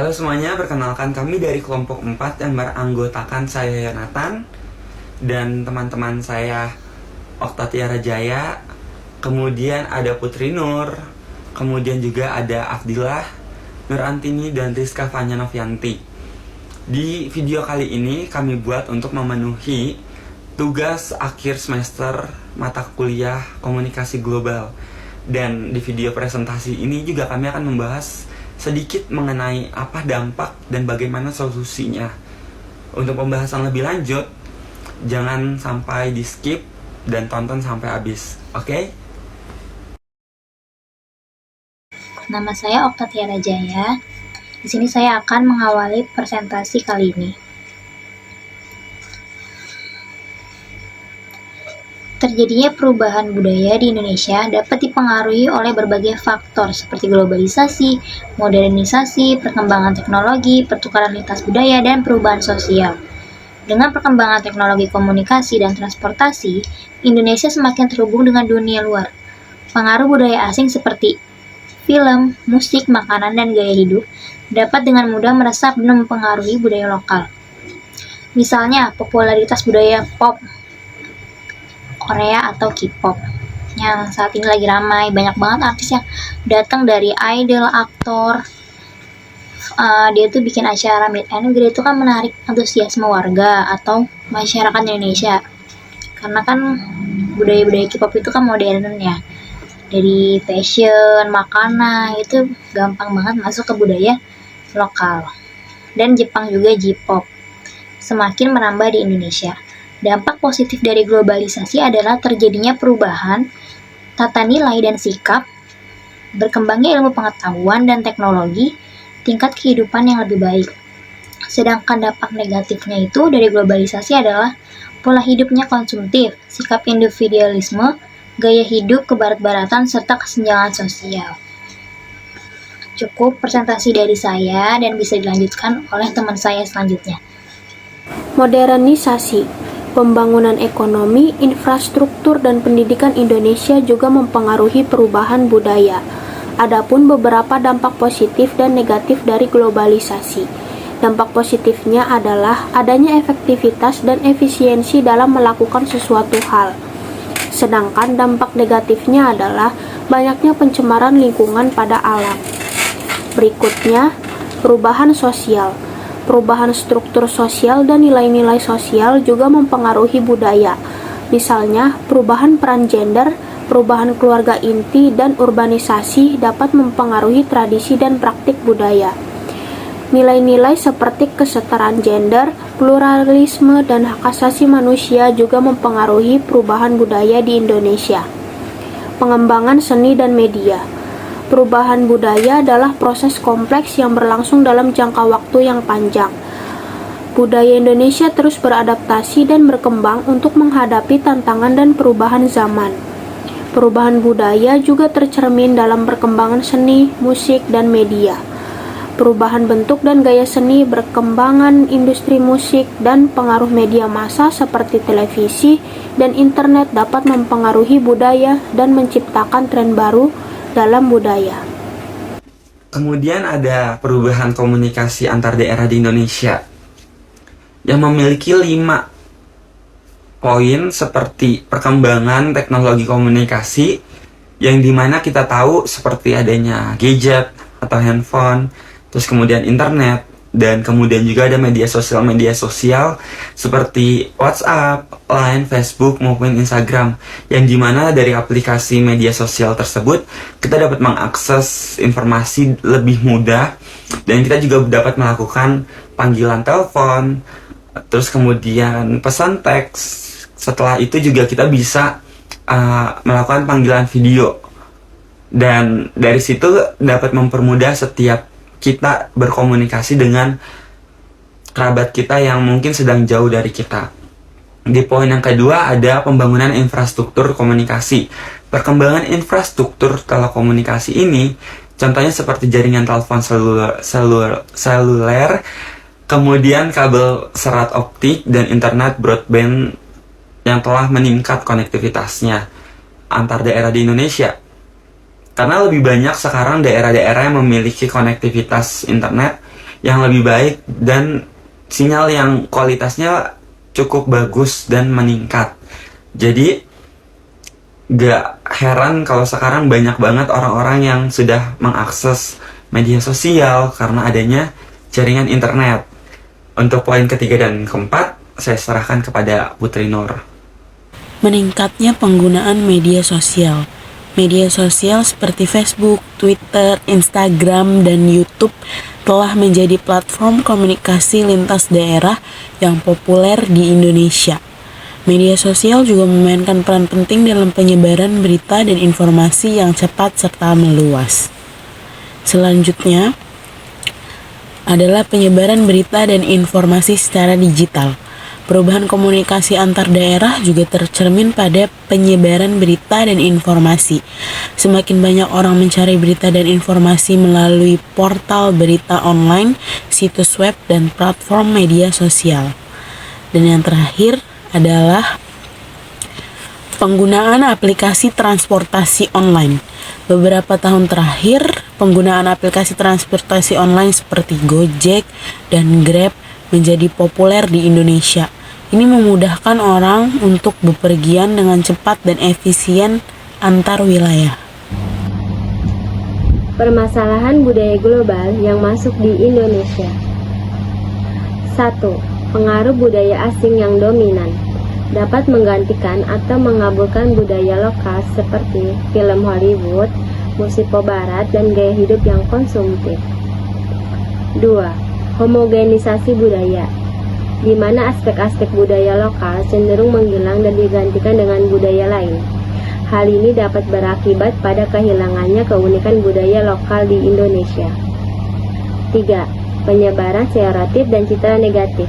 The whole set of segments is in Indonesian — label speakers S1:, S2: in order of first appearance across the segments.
S1: Halo semuanya, perkenalkan kami dari kelompok 4 yang beranggotakan saya Yonatan dan teman-teman saya Okta Tiara Jaya, kemudian ada Putri Nur, kemudian juga ada Afdilah, Nur Antini, dan Rizka Fanya Novianti. Di video kali ini kami buat untuk memenuhi tugas akhir semester mata kuliah komunikasi global. Dan di video presentasi ini juga kami akan membahas sedikit mengenai apa dampak dan bagaimana solusinya. Untuk pembahasan lebih lanjut, jangan sampai di skip dan tonton sampai habis. Oke?
S2: Nama saya Okta Tiara Jaya. Di sini saya akan mengawali presentasi kali ini. Terjadinya perubahan budaya di Indonesia dapat dipengaruhi oleh berbagai faktor seperti globalisasi, modernisasi, perkembangan teknologi, pertukaran lintas budaya, dan perubahan sosial. Dengan perkembangan teknologi komunikasi dan transportasi, Indonesia semakin terhubung dengan dunia luar. Pengaruh budaya asing seperti film, musik, makanan, dan gaya hidup dapat dengan mudah meresap dan mempengaruhi budaya lokal. Misalnya, popularitas budaya pop Korea atau K-pop yang saat ini lagi ramai, banyak banget artis yang datang dari idol, aktor. Dia tuh bikin acara meet and greet itu kan menarik antusiasme warga atau masyarakat Indonesia, karena kan budaya-budaya K-pop itu kan modern ya, dari fashion, makanan itu gampang banget masuk ke budaya lokal. Dan Jepang juga J-pop semakin merambah di Indonesia. Dampak positif dari globalisasi adalah terjadinya perubahan tata nilai dan sikap, berkembangnya ilmu pengetahuan dan teknologi, tingkat kehidupan yang lebih baik. Sedangkan dampak negatifnya itu dari globalisasi adalah pola hidupnya konsumtif, sikap individualisme, gaya hidup kebarat-baratan, serta kesenjangan sosial. Cukup presentasi dari saya dan bisa dilanjutkan oleh teman saya selanjutnya.
S3: Modernisasi. Pembangunan ekonomi, infrastruktur, dan pendidikan Indonesia juga mempengaruhi perubahan budaya. Adapun beberapa dampak positif dan negatif dari globalisasi. Dampak positifnya adalah adanya efektivitas dan efisiensi dalam melakukan sesuatu hal. Sedangkan dampak negatifnya adalah banyaknya pencemaran lingkungan pada alam. Berikutnya, perubahan sosial. Perubahan struktur sosial dan nilai-nilai sosial juga mempengaruhi budaya. Misalnya, perubahan peran gender, perubahan keluarga inti, dan urbanisasi dapat mempengaruhi tradisi dan praktik budaya. Nilai-nilai seperti kesetaraan gender, pluralisme, dan hak asasi manusia juga mempengaruhi perubahan budaya di Indonesia. Pengembangan seni dan media. Perubahan budaya adalah proses kompleks yang berlangsung dalam jangka waktu yang panjang. Budaya Indonesia terus beradaptasi dan berkembang untuk menghadapi tantangan dan perubahan zaman. Perubahan budaya juga tercermin dalam perkembangan seni, musik, dan media. Perubahan bentuk dan gaya seni, berkembangan industri musik, dan pengaruh media massa seperti televisi dan internet dapat mempengaruhi budaya dan menciptakan tren baru dalam budaya.
S1: Kemudian ada perubahan komunikasi antar daerah di Indonesia yang memiliki 5 poin seperti perkembangan teknologi komunikasi yang dimana kita tahu seperti adanya gadget atau handphone, terus kemudian internet, dan kemudian juga ada media sosial seperti WhatsApp, Line, Facebook, maupun Instagram, yang dimana dari aplikasi media sosial tersebut kita dapat mengakses informasi lebih mudah, dan kita juga dapat melakukan panggilan telepon, terus kemudian pesan teks. Setelah itu juga kita bisa melakukan panggilan video, dan dari situ dapat mempermudah setiap kita berkomunikasi dengan kerabat kita yang mungkin sedang jauh dari kita. Di poin yang kedua ada pembangunan infrastruktur komunikasi. Perkembangan infrastruktur telekomunikasi ini contohnya seperti jaringan telepon seluler, kemudian kabel serat optik, dan internet broadband yang telah meningkat konektivitasnya antar daerah di Indonesia. Karena lebih banyak sekarang daerah-daerah yang memiliki konektivitas internet yang lebih baik dan sinyal yang kualitasnya cukup bagus dan meningkat. Jadi gak heran kalau sekarang banyak banget orang-orang yang sudah mengakses media sosial karena adanya jaringan internet. Untuk poin ketiga dan keempat, saya serahkan kepada Putri Nur.
S4: Meningkatnya penggunaan media sosial. Media sosial seperti Facebook, Twitter, Instagram, dan YouTube telah menjadi platform komunikasi lintas daerah yang populer di Indonesia. Media sosial juga memainkan peran penting dalam penyebaran berita dan informasi yang cepat serta meluas. Selanjutnya adalah penyebaran berita dan informasi secara digital. Perubahan komunikasi antar daerah juga tercermin pada penyebaran berita dan informasi. Semakin banyak orang mencari berita dan informasi melalui portal berita online, situs web, dan platform media sosial. Dan yang terakhir adalah penggunaan aplikasi transportasi online. Beberapa tahun terakhir, penggunaan aplikasi transportasi online seperti Gojek dan Grab menjadi populer di Indonesia. Ini memudahkan orang untuk bepergian dengan cepat dan efisien antar wilayah.
S3: Permasalahan budaya global yang masuk di Indonesia. 1. Pengaruh budaya asing yang dominan dapat menggantikan atau mengabulkan budaya lokal seperti film Hollywood, musik pop barat, dan gaya hidup yang konsumtif. 2. Homogenisasi budaya, di mana aspek-aspek budaya lokal cenderung menghilang dan digantikan dengan budaya lain. Hal ini dapat berakibat pada kehilangannya keunikan budaya lokal di Indonesia. 3. Penyebaran stereotip dan citra negatif.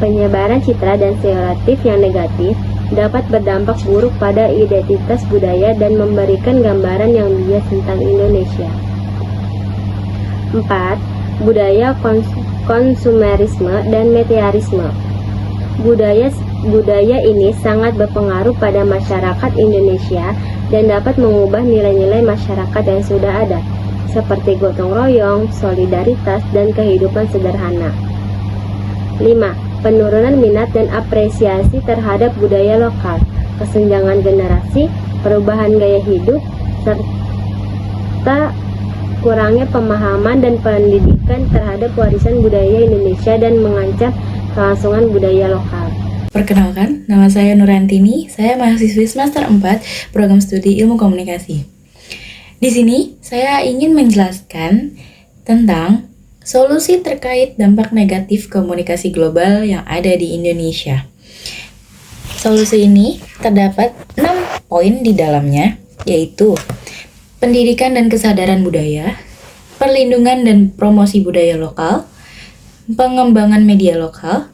S3: Penyebaran citra dan stereotip yang negatif dapat berdampak buruk pada identitas budaya dan memberikan gambaran yang bias tentang Indonesia. 4. Budaya konsumerisme dan materialisme. Budaya ini sangat berpengaruh pada masyarakat Indonesia dan dapat mengubah nilai-nilai masyarakat yang sudah ada, seperti gotong royong, solidaritas, dan kehidupan sederhana. 5. Penurunan minat dan apresiasi terhadap budaya lokal, kesenjangan generasi, perubahan gaya hidup, serta kurangnya pemahaman dan pendidikan terhadap warisan budaya Indonesia dan mengancam kelangsungan budaya lokal.
S5: Perkenalkan, nama saya Nurantini, saya mahasiswi semester 4 Program Studi Ilmu Komunikasi. Di sini, saya ingin menjelaskan tentang solusi terkait dampak negatif komunikasi global yang ada di Indonesia. Solusi ini terdapat 6 poin di dalamnya, yaitu pendidikan dan kesadaran budaya, perlindungan dan promosi budaya lokal, pengembangan media lokal,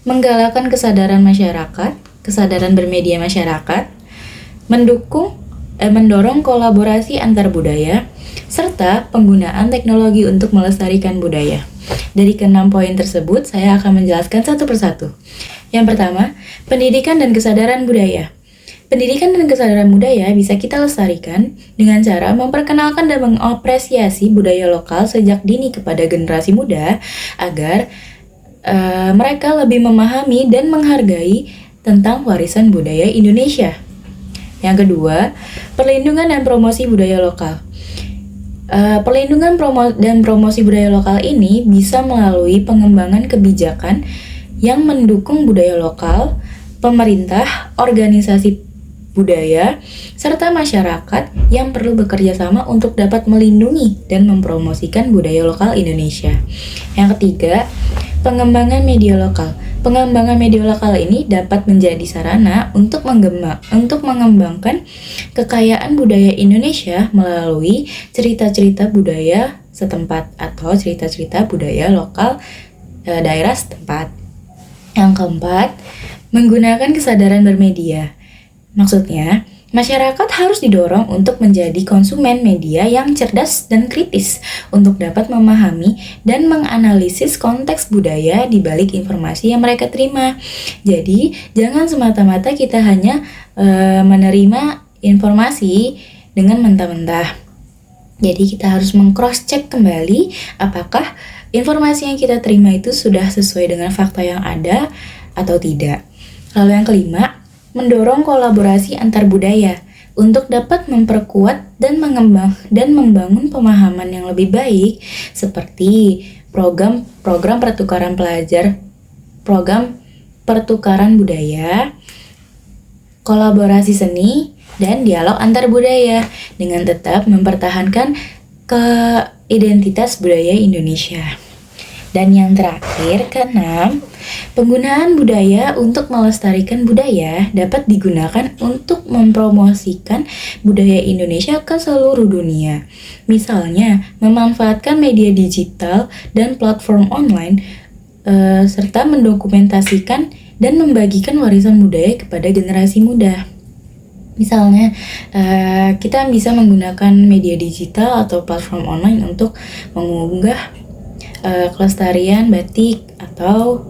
S5: menggalakkan kesadaran masyarakat, kesadaran bermedia masyarakat, mendorong kolaborasi antar budaya, serta penggunaan teknologi untuk melestarikan budaya. Dari ke-6 poin tersebut, saya akan menjelaskan satu persatu. Yang pertama, pendidikan dan kesadaran budaya. Pendidikan dan kesadaran budaya bisa kita lestarikan dengan cara memperkenalkan dan mengapresiasi budaya lokal sejak dini kepada generasi muda agar mereka lebih memahami dan menghargai tentang warisan budaya Indonesia. Yang kedua, perlindungan dan promosi budaya lokal. Perlindungan dan promosi budaya lokal ini bisa melalui pengembangan kebijakan yang mendukung budaya lokal, pemerintah, organisasi budaya, serta masyarakat yang perlu bekerja sama untuk dapat melindungi dan mempromosikan budaya lokal Indonesia. Yang ketiga, pengembangan media lokal. Pengembangan media lokal ini dapat menjadi sarana untuk mengembangkan kekayaan budaya Indonesia melalui cerita-cerita budaya setempat atau cerita-cerita budaya lokal daerah setempat. Yang keempat, menggunakan kesadaran bermedia. Maksudnya, masyarakat harus didorong untuk menjadi konsumen media yang cerdas dan kritis untuk dapat memahami dan menganalisis konteks budaya di balik informasi yang mereka terima. Jadi, jangan semata-mata kita hanya menerima informasi dengan mentah-mentah. Jadi, kita harus meng-cross-check kembali apakah informasi yang kita terima itu sudah sesuai dengan fakta yang ada atau tidak. Lalu yang kelima, mendorong kolaborasi antar budaya untuk dapat memperkuat dan membangun pemahaman yang lebih baik seperti program pertukaran pelajar, program pertukaran budaya, kolaborasi seni, dan dialog antar budaya dengan tetap mempertahankan identitas budaya Indonesia. Dan yang terakhir, keenam, penggunaan budaya untuk melestarikan budaya dapat digunakan untuk mempromosikan budaya Indonesia ke seluruh dunia. Misalnya, memanfaatkan media digital dan platform online, serta mendokumentasikan dan membagikan warisan budaya kepada generasi muda. Misalnya, kita bisa menggunakan media digital atau platform online untuk mengunggah kelestarian batik atau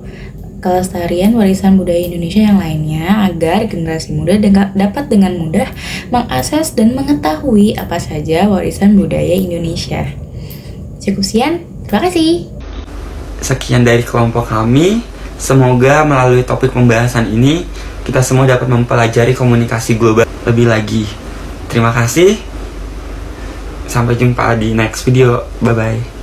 S5: kelestarian warisan budaya Indonesia yang lainnya agar generasi muda dapat dengan mudah mengakses dan mengetahui apa saja warisan budaya Indonesia. Cukup sekian, terima kasih.
S1: Sekian dari kelompok kami. Semoga melalui topik pembahasan ini kita semua dapat mempelajari komunikasi global lebih lagi. Terima kasih. Sampai jumpa di next video. Bye-bye.